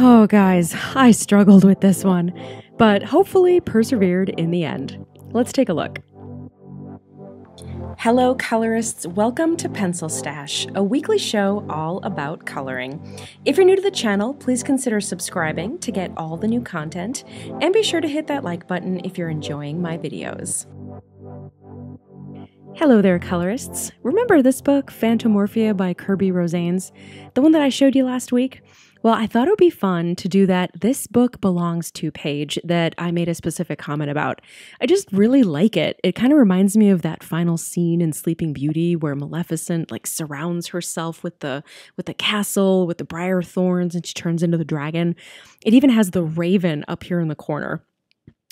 Oh, guys, I struggled with this one, but hopefully persevered in the end. Let's take a look. Hello, colorists. Welcome to PencilStash, a weekly show all about coloring. If you're new to the channel, please consider subscribing to get all the new content, and be sure to hit that like button if you're enjoying my videos. Hello there, colorists. Remember this book, Fantomorphia by Kerby Rosanes, the one that I showed you last week? Well, I thought it would be fun to do that This Book Belongs To page that I made a specific comment about. I just really like it. It kind of reminds me of that final scene in Sleeping Beauty where Maleficent surrounds herself with the castle, with the briar thorns, and she turns into the dragon. It even has the raven up here in the corner.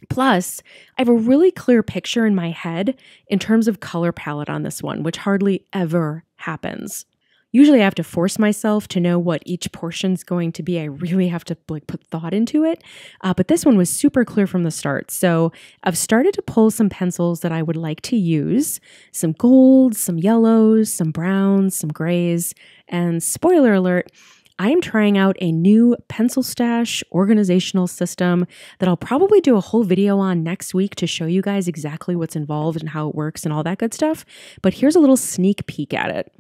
Plus, I have a really clear picture in my head in terms of color palette on this one, which hardly ever happens. Usually I have to force myself to know what each portion's going to be. I really have to put thought into it. But this one was super clear from the start. So I've started to pull some pencils that I would like to use. Some golds, some yellows, some browns, some grays. And spoiler alert, I am trying out a new PencilStash organizational system that I'll probably do a whole video on next week to show you guys exactly what's involved and how it works and all that good stuff. But here's a little sneak peek at it.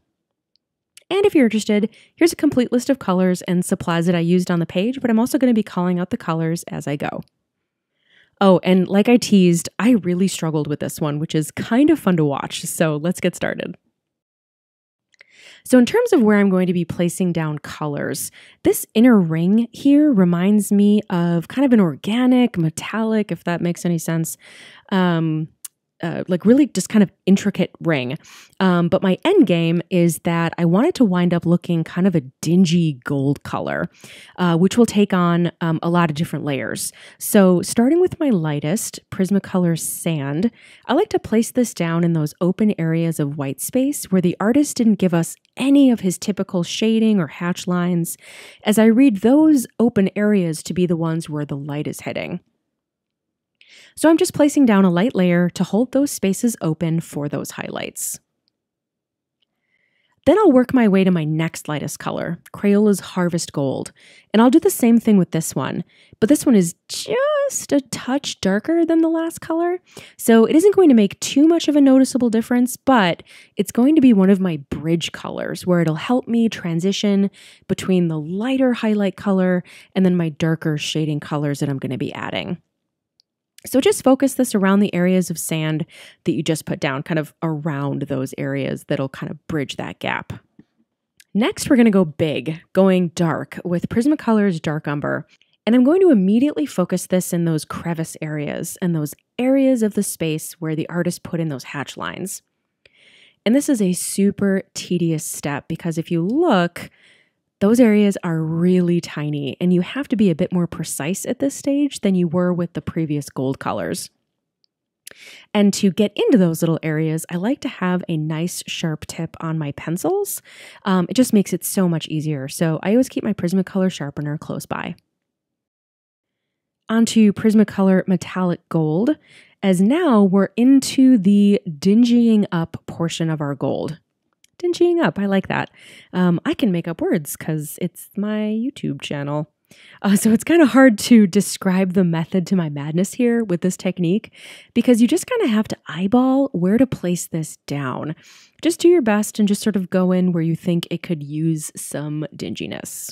And if you're interested, here's a complete list of colors and supplies that I used on the page, but I'm also going to be calling out the colors as I go. Oh, and like I teased, I really struggled with this one, which is kind of fun to watch, so let's get started. So in terms of where I'm going to be placing down colors, this inner ring here reminds me of kind of an organic, metallic, if that makes any sense, really just kind of intricate ring. But my end game is that I wanted to wind up looking kind of a dingy gold color, which will take on a lot of different layers. So starting with my lightest Prismacolor Sand, I like to place this down in those open areas of white space where the artist didn't give us any of his typical shading or hatch lines, as I read those open areas to be the ones where the light is hitting. So I'm just placing down a light layer to hold those spaces open for those highlights. Then I'll work my way to my next lightest color, Crayola's Harvest Gold. And I'll do the same thing with this one, but this one is just a touch darker than the last color. So it isn't going to make too much of a noticeable difference, but it's going to be one of my bridge colors where it'll help me transition between the lighter highlight color and then my darker shading colors that I'm going to be adding. So just focus this around the areas of sand that you just put down, kind of around those areas that'll kind of bridge that gap. Next, we're going to go big, going dark with Prismacolor's Dark Umber. And I'm going to immediately focus this in those crevice areas and those areas of the space where the artist put in those hatch lines. And this is a super tedious step because if you look, those areas are really tiny, and you have to be a bit more precise at this stage than you were with the previous gold colors. And to get into those little areas, I like to have a nice sharp tip on my pencils. It just makes it so much easier. So I always keep my Prismacolor sharpener close by. Onto Prismacolor Metallic Gold, as now we're into the dingying up portion of our gold. Dingying up, I like that. I can make up words because it's my YouTube channel. So it's kind of hard to describe the method to my madness here with this technique because you just kind of have to eyeball where to place this down. Just do your best and just sort of go in where you think it could use some dinginess.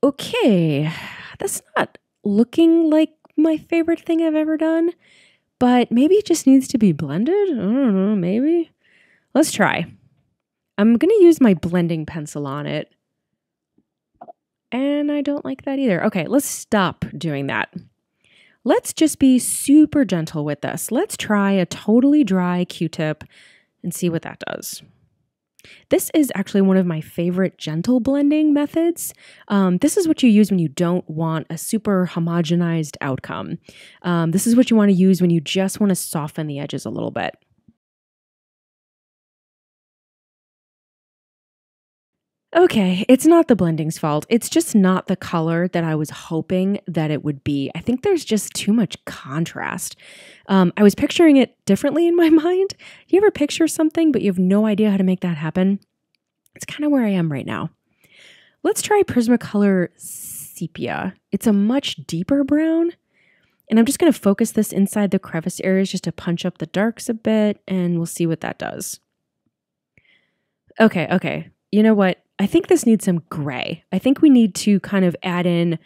Okay, that's not looking like my favorite thing I've ever done, but maybe it just needs to be blended. I don't know, maybe. Let's try. I'm going to use my blending pencil on it. And I don't like that either. Okay, let's stop doing that. Let's just be super gentle with this. Let's try a totally dry Q-tip and see what that does. This is actually one of my favorite gentle blending methods. This is what you use when you don't want a super homogenized outcome. This is what you want to use when you just want to soften the edges a little bit. Okay, it's not the blending's fault. It's just not the color that I was hoping that it would be. I think there's just too much contrast. I was picturing it differently in my mind. You ever picture something, but you have no idea how to make that happen? It's kind of where I am right now. Let's try Prismacolor Sepia. It's a much deeper brown. And I'm just going to focus this inside the crevice areas just to punch up the darks a bit, and we'll see what that does. Okay. You know what? I think this needs some gray. I think we need to kind of add in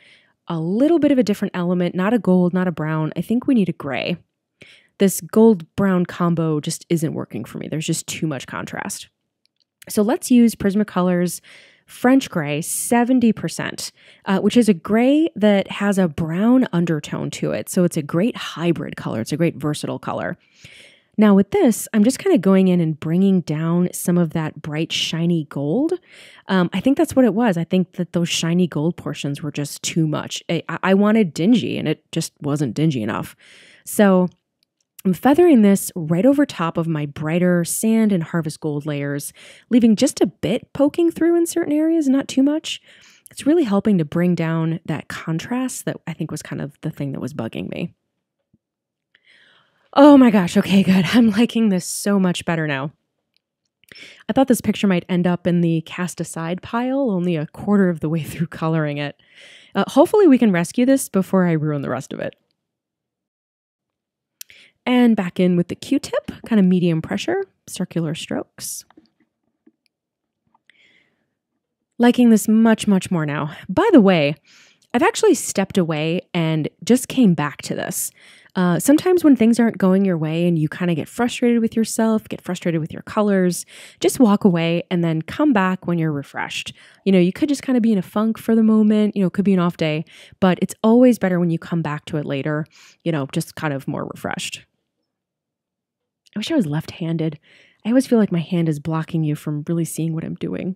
a little bit of a different element, not a gold, not a brown. I think we need a gray. This gold-brown combo just isn't working for me. There's just too much contrast. So let's use Prismacolor's French Gray 70%, which is a gray that has a brown undertone to it. So it's a great hybrid color. It's a great versatile color. Now with this, I'm just kind of going in and bringing down some of that bright, shiny gold. I think that's what it was. I think that those shiny gold portions were just too much. I wanted dingy, and it just wasn't dingy enough. So I'm feathering this right over top of my brighter sand and harvest gold layers, leaving just a bit poking through in certain areas, not too much. It's really helping to bring down that contrast that I think was kind of the thing that was bugging me. Oh my gosh, okay, good. I'm liking this so much better now. I thought this picture might end up in the cast aside pile, only a quarter of the way through coloring it. Hopefully we can rescue this before I ruin the rest of it. And back in with the Q-tip, kind of medium pressure, circular strokes. Liking this much, much more now. By the way, I've actually stepped away and just came back to this. Sometimes when things aren't going your way and you kind of get frustrated with yourself, get frustrated with your colors, just walk away and then come back when you're refreshed. You know, you could just kind of be in a funk for the moment, it could be an off day, but it's always better when you come back to it later, just kind of more refreshed. I wish I was left-handed. I always feel like my hand is blocking you from really seeing what I'm doing.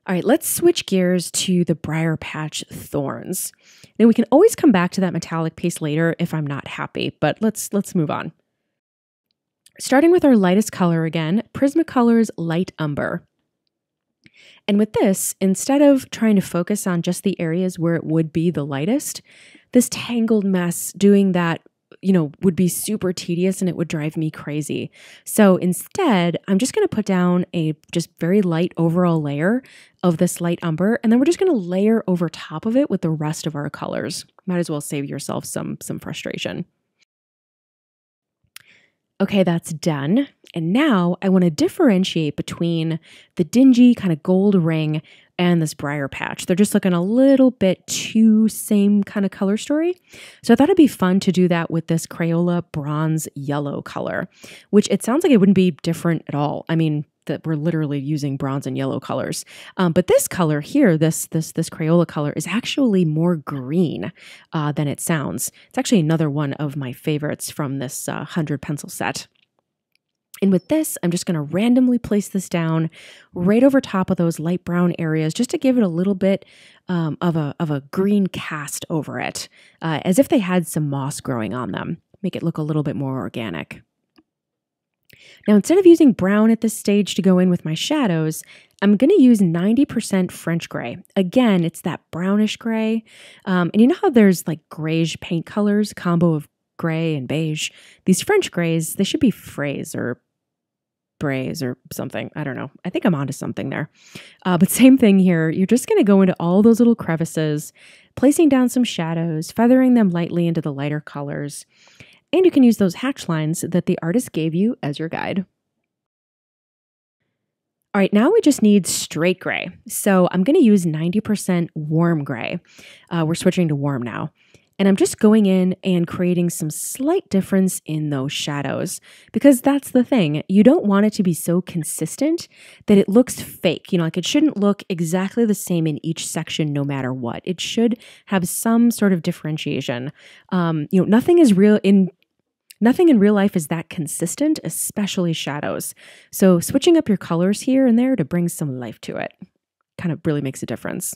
All right, let's switch gears to the Briar Patch Thorns. Now we can always come back to that metallic paste later if I'm not happy, but let's move on. Starting with our lightest color again, Prismacolor's Light Umber. And with this, instead of trying to focus on just the areas where it would be the lightest, this tangled mess doing that would be super tedious and it would drive me crazy. So instead, I'm just going to put down a just very light overall layer of this light umber, and then we're just going to layer over top of it with the rest of our colors. Might as well save yourself some frustration. Okay, that's done. And now I want to differentiate between the dingy kind of gold ring and this briar patch. They're just looking a little bit too same kind of color story. So I thought it'd be fun to do that with this Crayola bronze yellow color, which it sounds like it wouldn't be different at all. I mean, that we're literally using bronze and yellow colors. But this color here, this Crayola color is actually more green than it sounds. It's actually another one of my favorites from this 100 pencil set. And with this, I'm just going to randomly place this down right over top of those light brown areas just to give it a little bit of a green cast over it, as if they had some moss growing on them. Make it look a little bit more organic. Now, instead of using brown at this stage to go in with my shadows, I'm going to use 90% French gray. Again, it's that brownish gray. And you know how there's like grayish paint colors, combo of gray and beige? These French grays, they should be fraise or braise or something. I don't know. I think I'm onto something there. But same thing here. You're just going to go into all those little crevices, placing down some shadows, feathering them lightly into the lighter colors. And you can use those hatch lines that the artist gave you as your guide. All right, now we just need straight gray. So I'm going to use 90% warm gray. We're switching to warm now. And I'm just going in and creating some slight difference in those shadows, because that's the thing. You don't want it to be so consistent that it looks fake. Like it shouldn't look exactly the same in each section no matter what. It should have some sort of differentiation. Nothing in real life is that consistent, especially shadows. So switching up your colors here and there to bring some life to it kind of really makes a difference.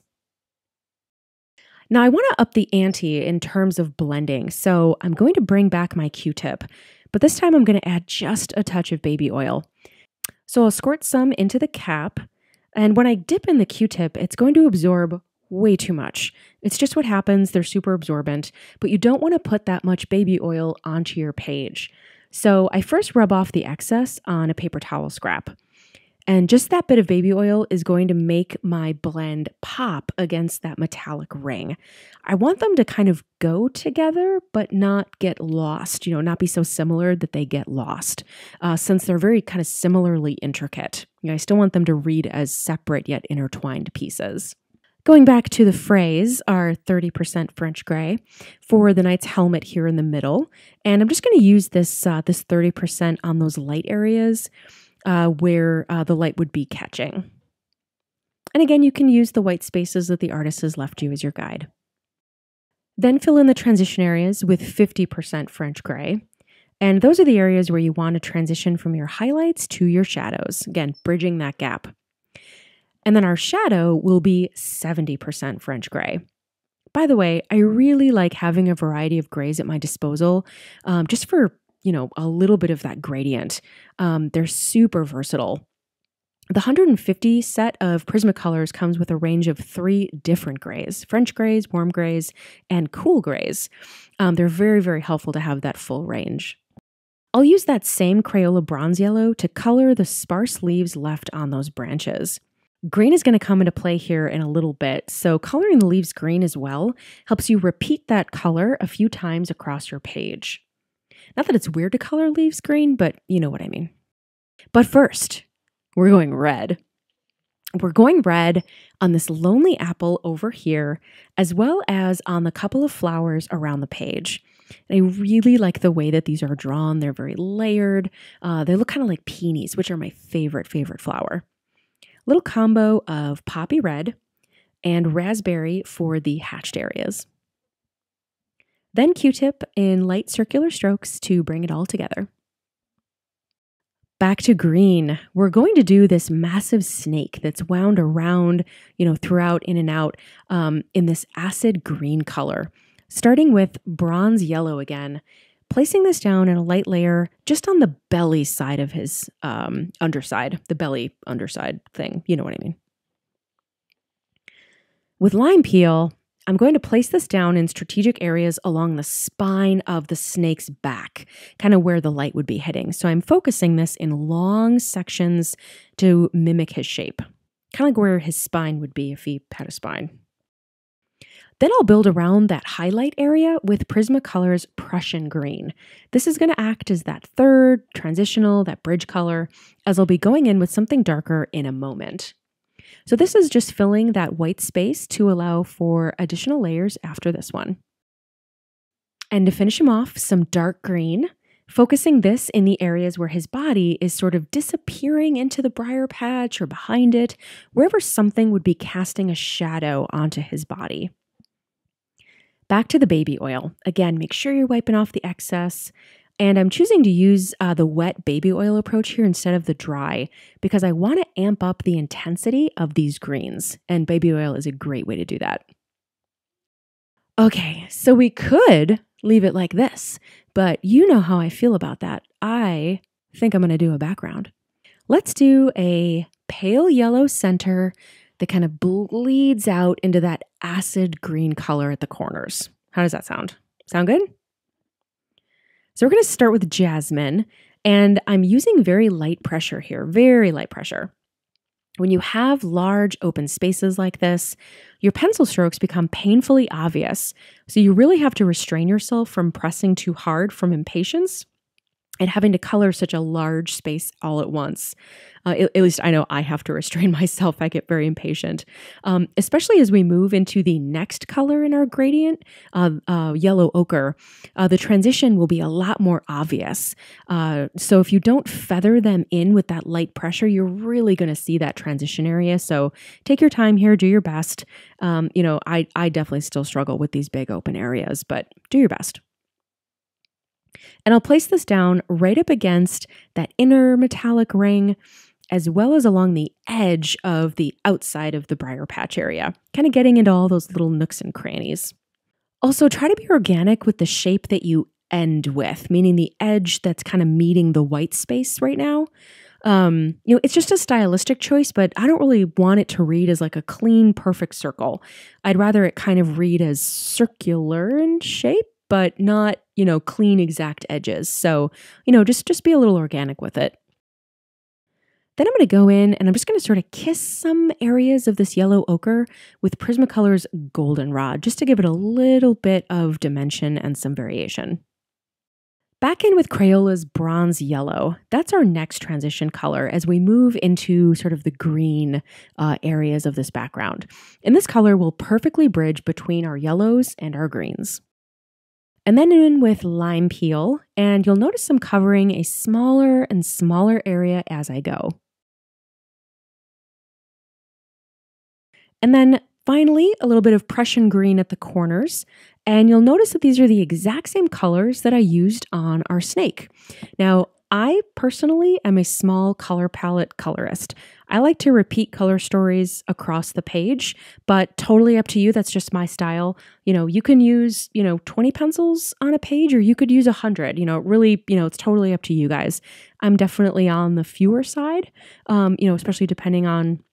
Now I want to up the ante in terms of blending, so I'm going to bring back my Q-tip, but this time I'm going to add just a touch of baby oil. So I'll squirt some into the cap, and when I dip in the Q-tip, it's going to absorb way too much. It's just what happens. They're super absorbent, but you don't want to put that much baby oil onto your page. So I first rub off the excess on a paper towel scrap. And just that bit of baby oil is going to make my blend pop against that metallic ring. I want them to kind of go together, but not get lost, not be so similar that they get lost, since they're very kind of similarly intricate. I still want them to read as separate yet intertwined pieces. Going back to the phrase, our 30% French gray for the knight's helmet here in the middle. And I'm just going to use this 30% on those light areas where the light would be catching. And again, you can use the white spaces that the artist has left you as your guide. Then fill in the transition areas with 50% French gray. And those are the areas where you want to transition from your highlights to your shadows. Again, bridging that gap. And then our shadow will be 70% French gray. By the way, I really like having a variety of grays at my disposal, just for a little bit of that gradient. They're super versatile. The 150 set of Prismacolors comes with a range of 3 different grays: French grays, warm grays, and cool grays. They're very, very helpful to have that full range. I'll use that same Crayola bronze yellow to color the sparse leaves left on those branches. Green is going to come into play here in a little bit, so coloring the leaves green as well helps you repeat that color a few times across your page. Not that it's weird to color leaves green, but you know what I mean. But first, we're going red. We're going red on this lonely apple over here, as well as on the couple of flowers around the page. And I really like the way that these are drawn. They're very layered. They look kind of like peonies, which are my favorite flower. Little combo of poppy red and raspberry for the hatched areas. Then Q-tip in light circular strokes to bring it all together. Back to green. We're going to do this massive snake that's wound around, throughout, in and out, in this acid green color. Starting with bronze yellow again, placing this down in a light layer just on the belly side of his underside, the belly underside thing, you know what I mean. With lime peel, I'm going to place this down in strategic areas along the spine of the snake's back, kind of where the light would be hitting. So I'm focusing this in long sections to mimic his shape, kind of like where his spine would be if he had a spine. Then I'll build around that highlight area with Prismacolor's Prussian green. This is going to act as that third transitional, that bridge color, as I'll be going in with something darker in a moment. So this is just filling that white space to allow for additional layers after this one. And to finish him off, some dark green, focusing this in the areas where his body is sort of disappearing into the briar patch or behind it, wherever something would be casting a shadow onto his body. Back to the baby oil. Again, make sure you're wiping off the excess. And I'm choosing to use the wet baby oil approach here instead of the dry because I want to amp up the intensity of these greens. And baby oil is a great way to do that. Okay, so we could leave it like this, but you know how I feel about that. I think I'm going to do a background. Let's do a pale yellow center that kind of bleeds out into that acid green color at the corners. How does that sound? Sound good? So we're going to start with jasmine, and I'm using very light pressure here, very light pressure. When you have large open spaces like this, your pencil strokes become painfully obvious. So you really have to restrain yourself from pressing too hard from impatience and having to color such a large space all at once. At least I know I have to restrain myself. I get very impatient, especially as we move into the next color in our gradient, yellow ochre. The transition will be a lot more obvious. So if you don't feather them in with that light pressure, you're really going to see that transition area. So take your time here, do your best. I definitely still struggle with these big open areas, but do your best. And I'll place this down right up against that inner metallic ring, as well as along the edge of the outside of the briar patch area, kind of getting into all those little nooks and crannies. Also, try to be organic with the shape that you end with, meaning the edge that's kind of meeting the white space right now. It's just a stylistic choice, but I don't really want it to read as like a clean, perfect circle. I'd rather it kind of read as circular in shape, but not, clean exact edges. So, just be a little organic with it. Then I'm going to go in and I'm just going to sort of kiss some areas of this yellow ochre with Prismacolor's goldenrod, just to give it a little bit of dimension and some variation. Back in with Crayola's bronze yellow. That's our next transition color as we move into sort of the green areas of this background. And this color will perfectly bridge between our yellows and our greens. And then in with lime peel, and you'll notice I'm covering a smaller and smaller area as I go. And then finally, a little bit of Prussian green at the corners. And you'll notice that these are the exact same colors that I used on our snake. Now, I personally am a small color palette colorist. I like to repeat color stories across the page, but totally up to you. That's just my style. You can use, 20 pencils on a page, or you could use 100. Really, it's totally up to you guys. I'm definitely on the fewer side, especially depending on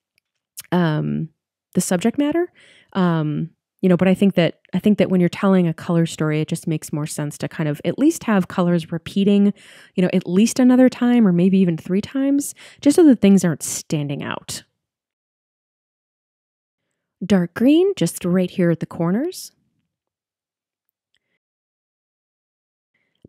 the subject matter. But I think that when you're telling a color story, it just makes more sense to kind of at least have colors repeating, at least another time or maybe even 3 times, just so that things aren't standing out. Dark green, just right here at the corners.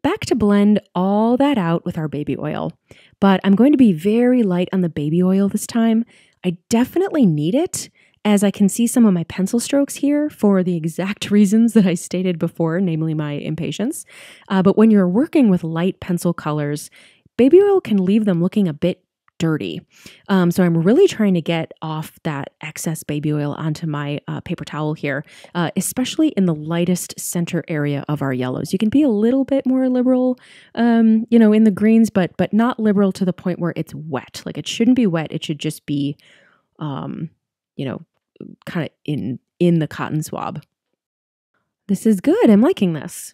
Back to blend all that out with our baby oil, but I'm going to be very light on the baby oil this time. I definitely need it, as I can see some of my pencil strokes here for the exact reasons that I stated before, namely my impatience. But when you're working with light pencil colors, baby oil can leave them looking a bit dirty. So I'm really trying to get off that excess baby oil onto my paper towel here, especially in the lightest center area of our yellows. You can be a little bit more liberal, in the greens, but not liberal to the point where it's wet. Like, it shouldn't be wet. It should just be, kind of in the cotton swab. This is good. I'm liking this.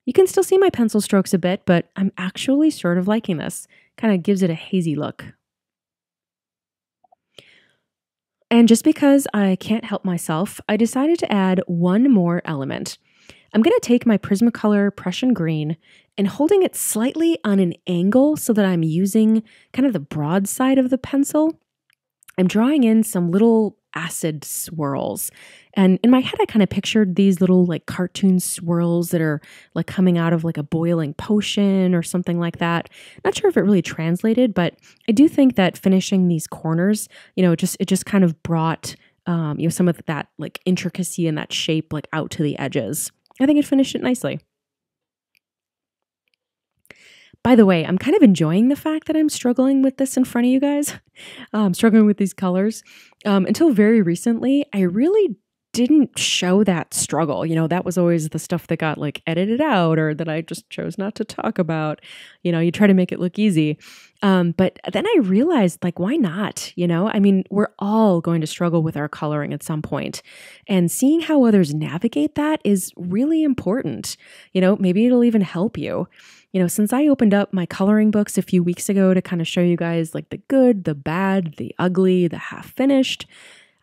You can still see my pencil strokes a bit, but I'm actually sort of liking this. Kind of gives it a hazy look. And just because I can't help myself, I decided to add one more element. I'm going to take my Prismacolor Prussian green and holding it slightly on an angle so that I'm using kind of the broad side of the pencil. I'm drawing in some little acid swirls. And in my head, I kind of pictured these little like cartoon swirls that are like coming out of like a boiling potion or something like that. Not sure if it really translated, but I do think that finishing these corners, it just kind of brought, some of that like intricacy and that shape like out to the edges. I think it finished it nicely. By the way, I'm kind of enjoying the fact that I'm struggling with this in front of you guys. Struggling with these colors. Until very recently, I really didn't show that struggle. That was always the stuff that got like edited out or that I just chose not to talk about. You try to make it look easy. But then I realized, like, why not? We're all going to struggle with our coloring at some point. And seeing how others navigate that is really important. Maybe it'll even help you. Since I opened up my coloring books a few weeks ago to kind of show you guys like the good, the bad, the ugly, the half finished,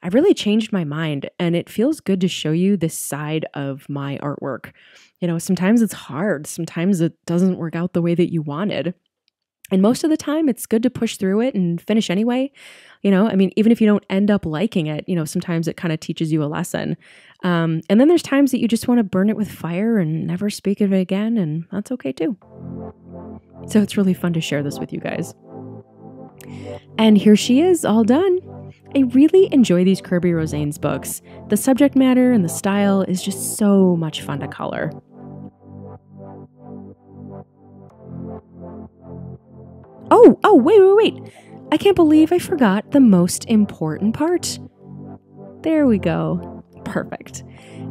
I really changed my mind, and it feels good to show you this side of my artwork. Sometimes it's hard. Sometimes it doesn't work out the way that you wanted. And most of the time, it's good to push through it and finish anyway. Even if you don't end up liking it, sometimes it kind of teaches you a lesson. And then there's times that you just want to burn it with fire and never speak of it again, and that's okay too. So it's really fun to share this with you guys. And here she is, all done. I really enjoy these Kerby Rosanes books. The subject matter and the style is just so much fun to color. Oh, wait. I can't believe I forgot the most important part. There we go. Perfect.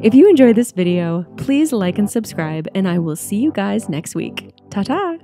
If you enjoyed this video, please like and subscribe, and I will see you guys next week. Ta-ta!